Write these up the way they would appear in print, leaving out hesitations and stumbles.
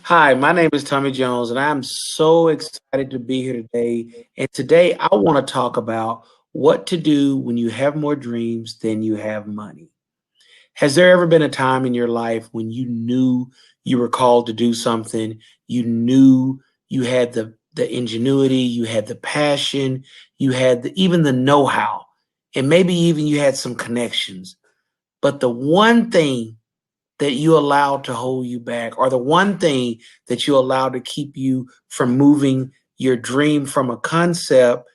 Hi, my name is Tommy Jones, and I'm so excited to be here today. And today I want to talk about what to do when you have more dreams than you have money. Has there ever been a time in your life when you knew you were called to do something? You knew you had the ingenuity, you had the passion, you had even the know-how, and maybe even you had some connections. But the one thing that you allowed to hold you back, or the one thing that you allowed to keep you from moving your dream from a concept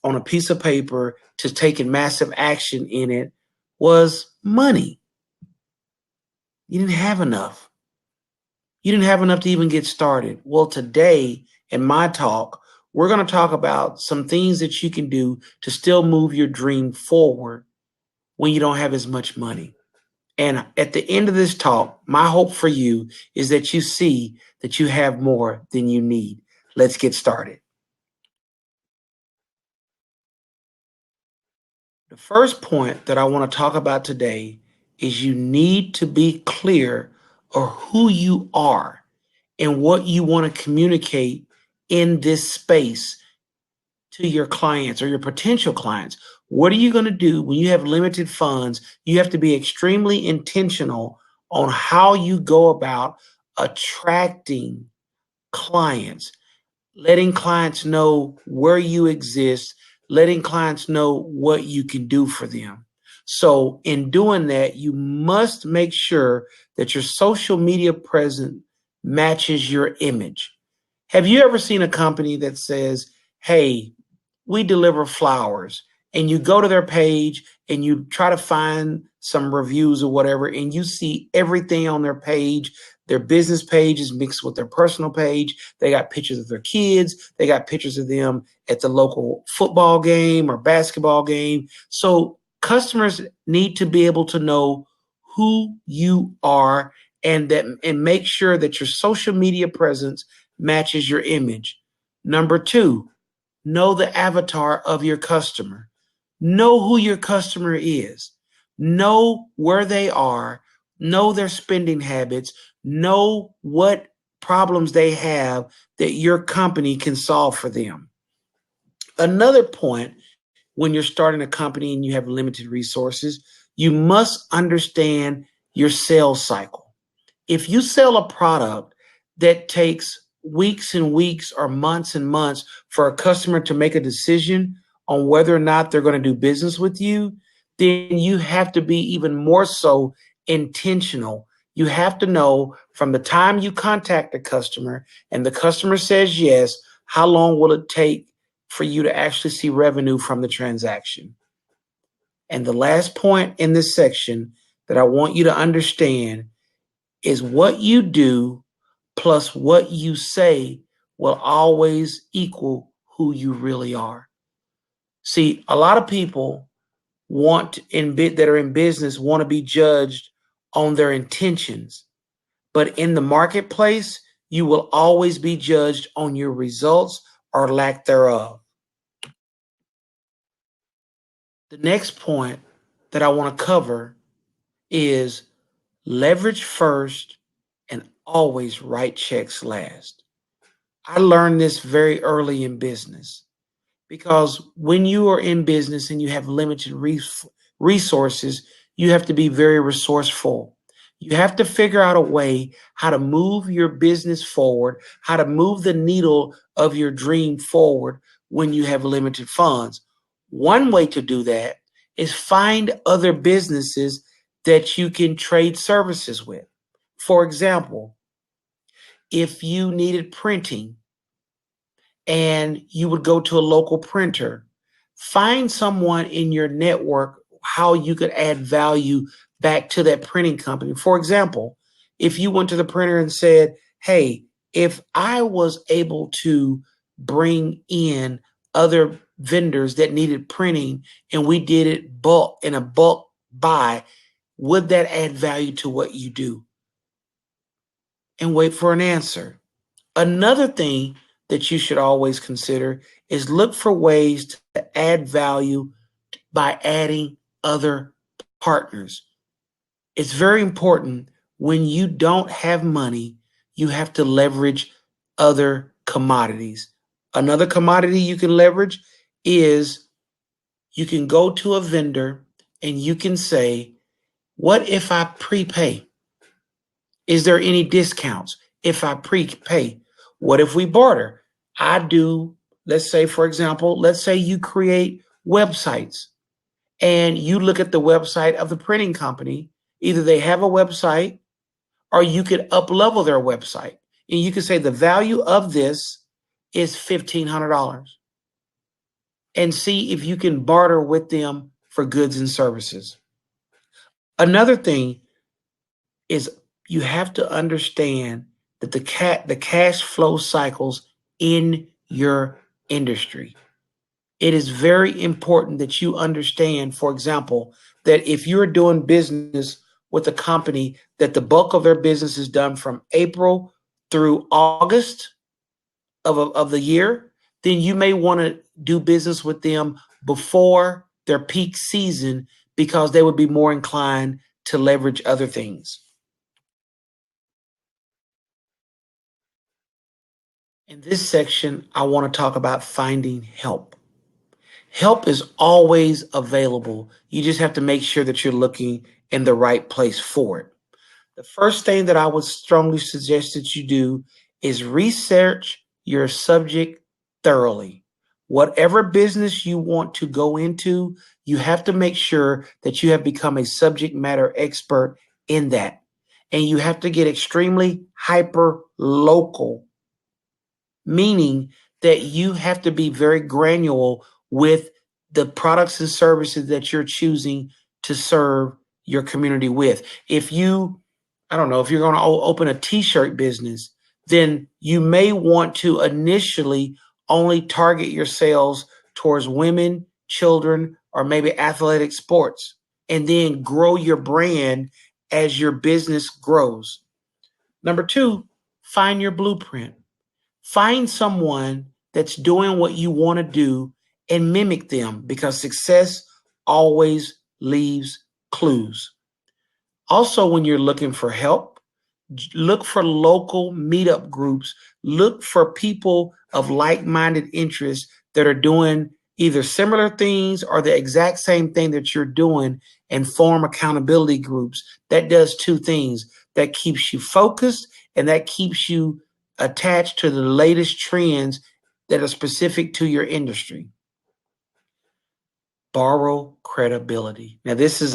on a piece of paper to taking massive action in it, was money. You didn't have enough. You didn't have enough to even get started. Well, today in my talk, we're going to talk about some things that you can do to still move your dream forward when you don't have as much money. And at the end of this talk, my hope for you is that you see that you have more than you need. Let's get started. The first point that I want to talk about today is you need to be clear of who you are and what you want to communicate in this space to your clients or your potential clients. What are you going to do when you have limited funds? You have to be extremely intentional on how you go about attracting clients, letting clients know where you exist, letting clients know what you can do for them. So, in doing that, you must make sure that your social media presence matches your image. Have you ever seen a company that says, hey, we deliver flowers, and you go to their page and you try to find some reviews or whatever, and you see everything on their page? Their business page is mixed with their personal page. They got pictures of their kids. They got pictures of them at the local football game or basketball game. So customers need to be able to know who you are, and make sure that your social media presence matches your image. Number two, know the avatar of your customer. Know who your customer is. Know where they are. Know their spending habits. Know what problems they have that your company can solve for them. Another point, when you're starting a company and you have limited resources, you must understand your sales cycle. If you sell a product that takes weeks and weeks or months and months for a customer to make a decision on whether or not they're going to do business with you, then you have to be even more so intentional. You have to know from the time you contact the customer and the customer says yes, how long will it take for you to actually see revenue from the transaction? And the last point in this section that I want you to understand is what you do plus what you say will always equal who you really are. See, a lot of people that are in business want to be judged on their intentions, but in the marketplace, you will always be judged on your results or lack thereof. The next point that I want to cover is leverage first and always write checks last. I learned this very early in business because when you are in business and you have limited resources, you have to be very resourceful. You have to figure out a way how to move your business forward, how to move the needle of your dream forward when you have limited funds. One way to do that is find other businesses that you can trade services with. For example, if you needed printing and you would go to a local printer, find someone in your network how you could add value back to that printing company. For example, if you went to the printer and said, hey, if I was able to bring in other vendors that needed printing and we did it in a bulk buy, would that add value to what you do? And wait for an answer. Another thing that you should always consider is look for ways to add value by adding other partners. It's very important when you don't have money you have to leverage other commodities. Another commodity you can leverage is you can go to a vendor and you can say, what if I prepay? Is there any discounts if I prepay? What if we barter? I do, let's say, for example, let's say you create websites and you look at the website of the printing company. Either they have a website or you could up level their website. And you could say the value of this is $1,500 and see if you can barter with them for goods and services. Another thing is you have to understand that the cash flow cycles in your industry. It is very important that you understand, for example, that if you're doing business with a company that the bulk of their business is done from April through August of the year, then you may want to do business with them before their peak season because they would be more inclined to leverage other things. In this section, I want to talk about finding help. Help is always available. You just have to make sure that you're looking in the right place for it. The first thing that I would strongly suggest that you do is research your subject thoroughly. Whatever business you want to go into, you have to make sure that you have become a subject matter expert in that. And you have to get extremely hyper local, meaning that you have to be very granular with the products and services that you're choosing to serve your community with. If you, I don't know, if you're going to open a t-shirt business, then you may want to initially only target your sales towards women, children, or maybe athletic sports, and then grow your brand as your business grows. Number two, find your blueprint. Find someone that's doing what you want to do and mimic them because success always leaves clues. Also, when you're looking for help, look for local meetup groups. Look for people of like-minded interests that are doing either similar things or the exact same thing that you're doing and form accountability groups. That does two things. That keeps you focused and that keeps you attached to the latest trends that are specific to your industry. Borrow credibility. Now this was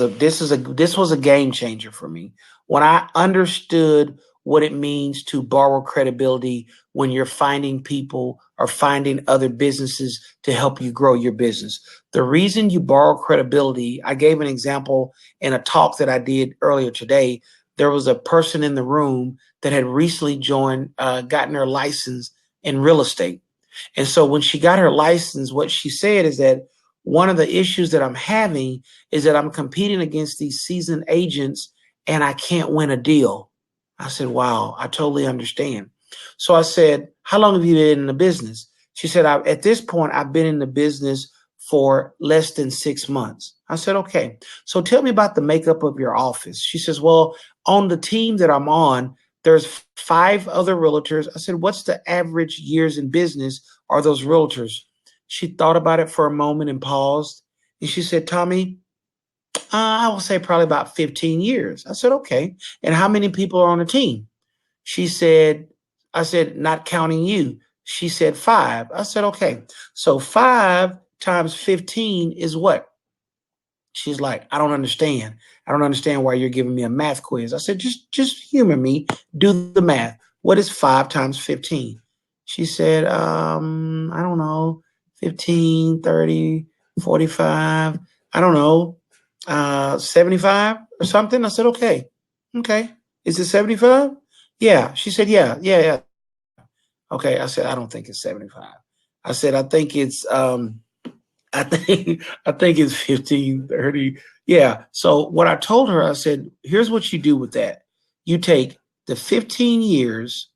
a game changer for me. When I understood what it means to borrow credibility when you're finding people or finding other businesses to help you grow your business. The reason you borrow credibility, I gave an example in a talk that I did earlier today. There was a person in the room that had recently gotten her license in real estate. And so when she got her license, what she said is that one of the issues that I'm having is that I'm competing against these seasoned agents and I can't win a deal. I said, wow, I totally understand. So I said, how long have you been in the business? She said, at this point, I've been in the business for less than 6 months. I said, okay, so tell me about the makeup of your office. She says, well, on the team that I'm on, there's 5 other realtors. I said, what's the average years in business are those realtors? She thought about it for a moment and paused. And she said, Tommy, I will say probably about 15 years. I said, okay. And how many people are on the team? I said, not counting you. She said 5. I said, okay. So 5 times 15 is what? She's like, I don't understand. I don't understand why you're giving me a math quiz. I said, just humor me. Do the math. What is 5 times 15? She said, I don't know, 15, 30, 45, I don't know, 75 or something. I said, okay. Okay. Is it 75? Yeah. She said, yeah. Okay. I said, I don't think it's 75. I said, I think it's 15, 30. Yeah. So what I told her, I said, here's what you do with that. You take the 15 years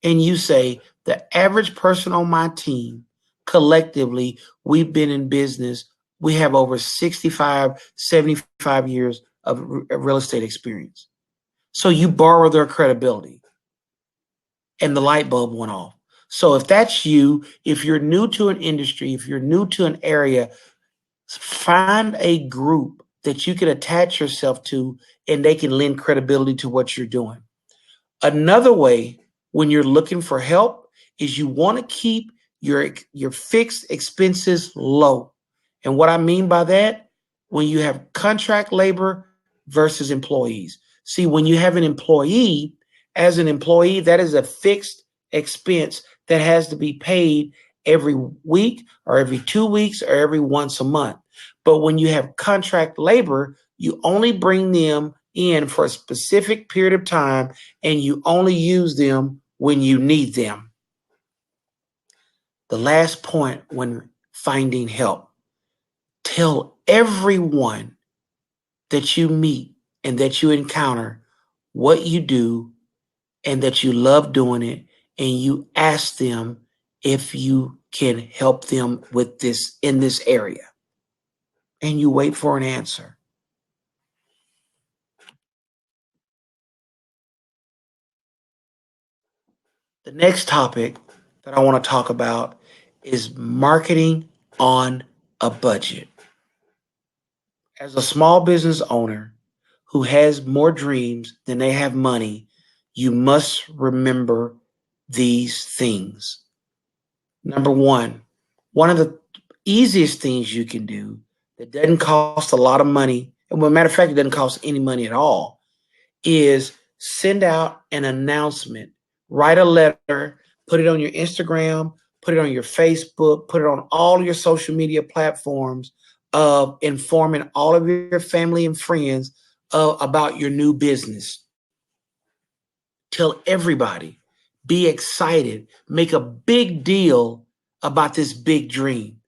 and you say the average person on my team, collectively, we've been in business. We have over 65, 75 years of real estate experience. So you borrow their credibility. and the light bulb went off. So if that's you, if you're new to an industry, if you're new to an area, find a group that you can attach yourself to and they can lend credibility to what you're doing. Another way when you're looking for help is you want to keep your fixed expenses low. And what I mean by that, when you have contract labor versus employees. See, when you have an employee, as an employee, that is a fixed expense that has to be paid every week or every 2 weeks or every once a month. But when you have contract labor, you only bring them in for a specific period of time and you only use them when you need them. The last point when finding help, tell everyone that you meet and that you encounter what you do and that you love doing it, and you ask them if you can help them with this in this area. And you wait for an answer. The next topic that I want to talk about is marketing on a budget. As a small business owner who has more dreams than they have money, you must remember these things. Number one of the easiest things you can do that doesn't cost a lot of money, and as a matter of fact, it doesn't cost any money at all, is send out an announcement. Write a letter, put it on your Instagram, put it on your Facebook, put it on all your social media platforms of informing all of your family and friends about your new business. Tell everybody. Be excited. Make a big deal about this big dream.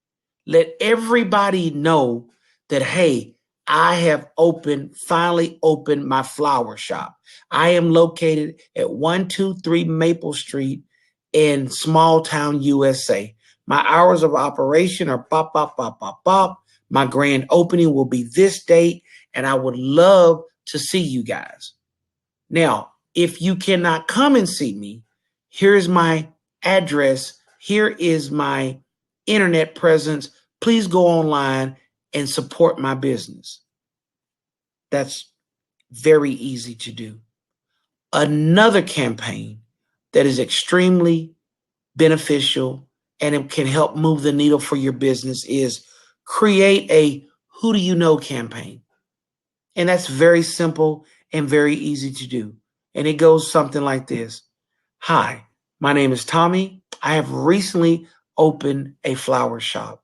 Let everybody know that, hey, I have finally opened my flower shop. I am located at 123 Maple Street in small town, USA. My hours of operation are bop, bop, bop, bop, bop. My grand opening will be this date, and I would love to see you guys. Now, if you cannot come and see me, here's my address. Here is my internet presence. Please go online and support my business. That's very easy to do. Another campaign that is extremely beneficial and it can help move the needle for your business is create a who do you know campaign. And that's very simple and very easy to do. And it goes something like this. Hi, my name is Tommy. I have recently opened a flower shop.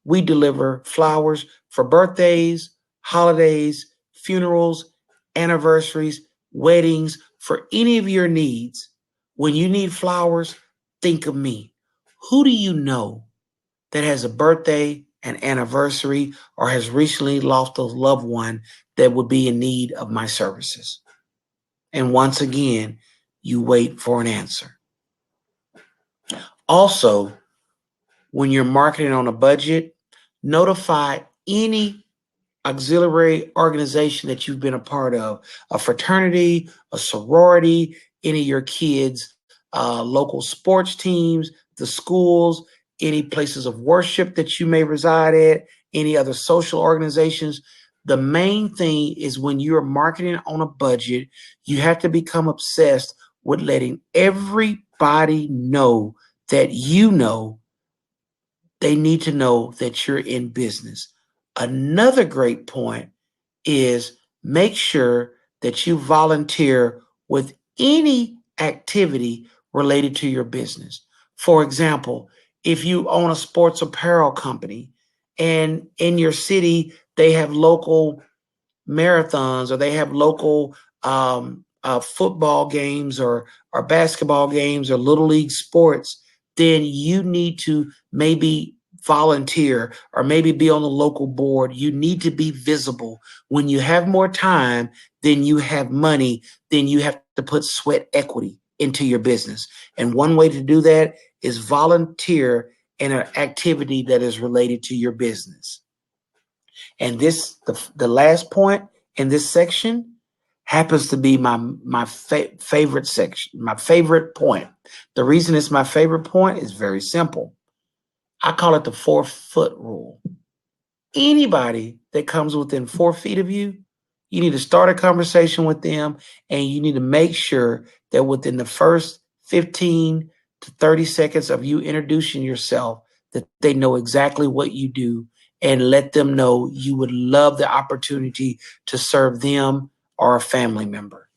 We deliver flowers for birthdays, holidays, funerals, anniversaries, weddings, for any of your needs. When you need flowers, think of me. Who do you know that has a birthday, an anniversary, or has recently lost a loved one that would be in need of my services? And once again, you wait for an answer. Also, when you're marketing on a budget, notify any auxiliary organization that you've been a part of, a fraternity, a sorority, any of your kids' local sports teams, the schools, any places of worship that you may reside at, any other social organizations. The main thing is when you're marketing on a budget, you have to become obsessed with letting everybody know that you know they need to know that you're in business. Another great point is make sure that you volunteer with any activity related to your business. For example, if you own a sports apparel company and in your city they have local marathons or they have local football games or basketball games or little league sports, then you need to maybe volunteer or maybe be on the local board. You need to be visible. When you have more time, then you have money, then you have to put sweat equity into your business. And one way to do that is volunteer in an activity that is related to your business. And the last point in this section, happens to be my favorite section, my favorite point. The reason it's my favorite point is very simple. I call it the 4-foot rule. Anybody that comes within 4 feet of you, you need to start a conversation with them, and you need to make sure that within the first 15 to 30 seconds of you introducing yourself, that they know exactly what you do, and let them know you would love the opportunity to serve them or a family member.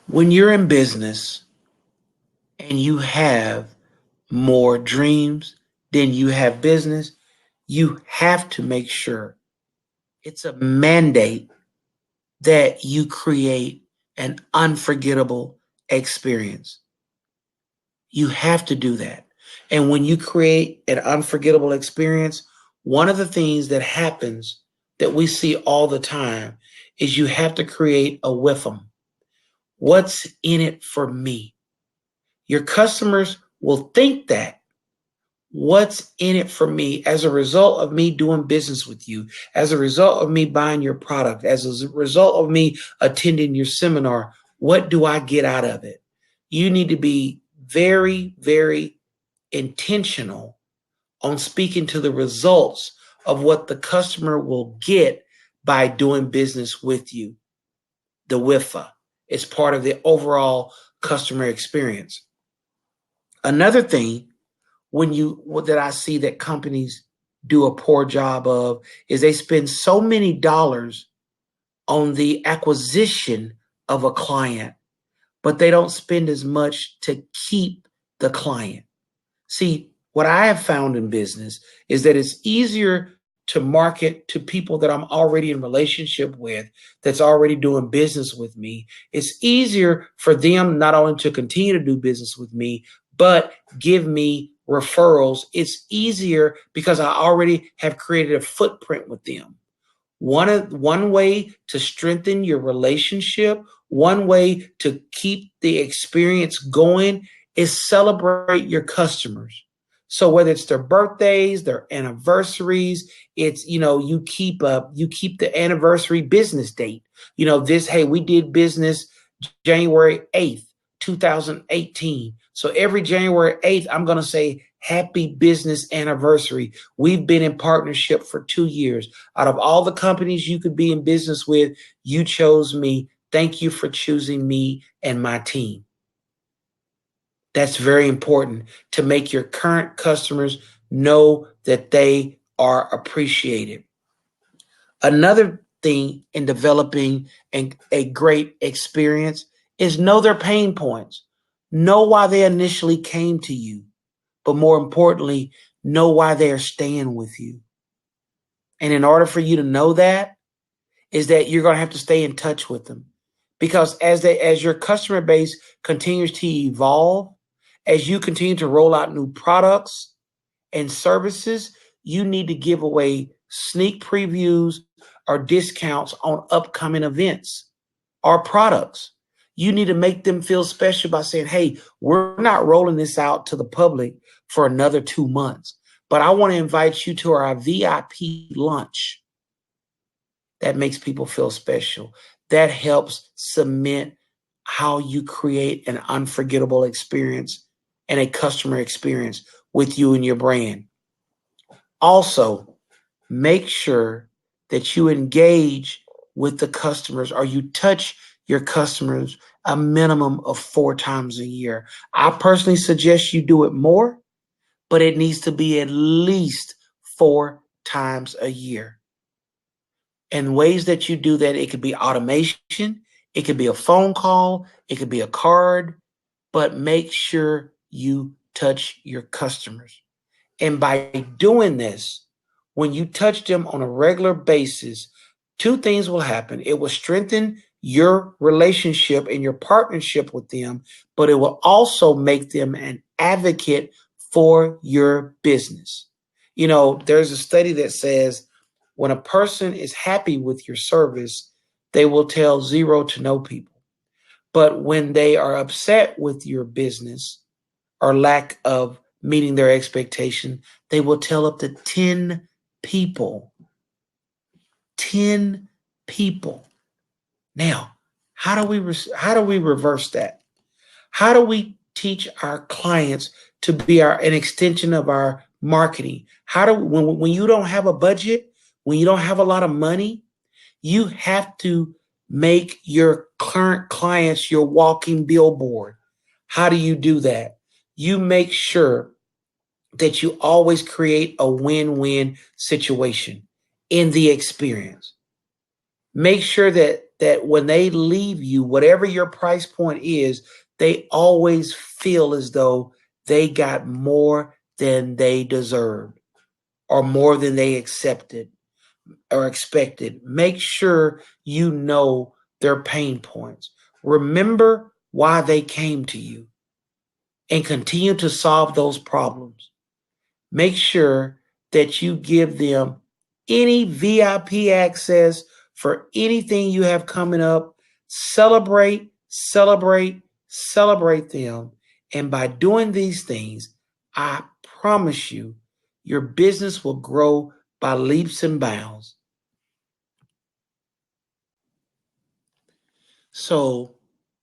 When you're in business and you have more dreams than you have business, you have to make sure it's a mandate that you create an unforgettable experience. You have to do that. And when you create an unforgettable experience, one of the things that happens that we see all the time is you have to create a with them. What's in it for me? Your customers will think that. What's in it for me as a result of me doing business with you, as a result of me buying your product, as a result of me attending your seminar? What do I get out of it? You need to be very, very intentional on speaking to the results of what the customer will get by doing business with you. The WIFA is part of the overall customer experience. Another thing that I see that companies do a poor job of is they spend so many dollars on the acquisition of a client, but they don't spend as much to keep the client. See, what I have found in business is that it's easier to market to people that I'm already in relationship with, that's already doing business with me. It's easier for them not only to continue to do business with me, but give me referrals. It's easier because I already have created a footprint with them. One way to strengthen your relationship, one way to keep the experience going is celebrate your customers. So whether it's their birthdays, their anniversaries, it's, you keep the anniversary business date. Hey, we did business January 8th, 2018. So every January 8th, I'm going to say happy business anniversary. We've been in partnership for 2 years. Out of all the companies you could be in business with, you chose me. Thank you for choosing me and my team. That's very important to make your current customers know that they are appreciated. Another thing in developing a great experience is know their pain points. Know why they initially came to you, but more importantly, know why they are staying with you. And in order for you to know that, is that you're going to have to stay in touch with them. Because as your customer base continues to evolve, as you continue to roll out new products and services, you need to give away sneak previews or discounts on upcoming events or products. You need to make them feel special by saying, hey, we're not rolling this out to the public for another 2 months, but I want to invite you to our VIP lunch. That makes people feel special. That helps cement how you create an unforgettable experience and a customer experience with you and your brand. Also, make sure that you engage with the customers, or you touch your customers a minimum of 4 times a year. I personally suggest you do it more, but it needs to be at least 4 times a year. And ways that you do that, it could be automation, it could be a phone call, it could be a card, but make sure you touch your customers. And by doing this, when you touch them on a regular basis, 2 things will happen. It will strengthen your relationship and your partnership with them, but it will also make them an advocate for your business. There's a study that says when a person is happy with your service, they will tell 0 to no people. But when they are upset with your business or lack of meeting their expectation, they will tell up to 10 people. 10 people. Now, how do we reverse that? How do we teach our clients to be an extension of our marketing? How do when you don't have a budget, when you don't have a lot of money, you have to make your current clients your walking billboard. How do you do that? You make sure that you always create a win-win situation in the experience. Make sure that when they leave you, whatever your price point is, they always feel as though they got more than they deserved or more than they accepted or expected. Make sure you know their pain points. Remember why they came to you and continue to solve those problems. Make sure that you give them any VIP access for anything you have coming up. Celebrate, celebrate, celebrate them. And by doing these things, I promise you, your business will grow by leaps and bounds. So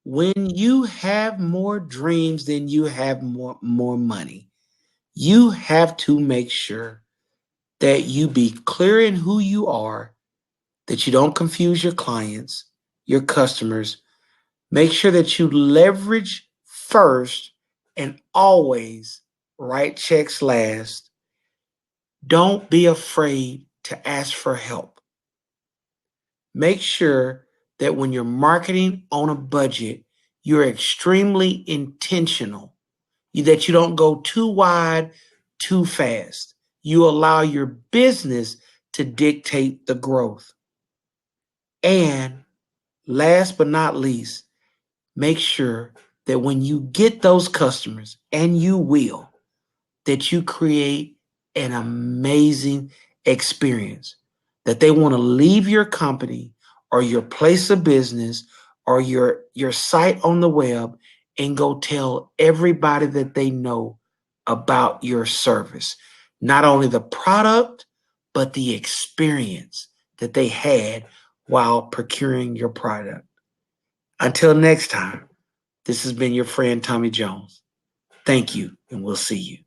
when you have more dreams than you have more money, you have to make sure that you be clear in who you are, that you don't confuse your clients, your customers. Make sure that you leverage first and always write checks last. Don't be afraid to ask for help. Make sure that when you're marketing on a budget, you're extremely intentional, that you don't go too wide, too fast. You allow your business to dictate the growth. And last but not least, make sure that when you get those customers, and you will, that you create an amazing experience, that they want to leave your company or your place of business or your site on the web and go tell everybody that they know about your service. Not only the product, but the experience that they had while procuring your product. Until next time, this has been your friend Tommy Jones. Thank you, and we'll see you.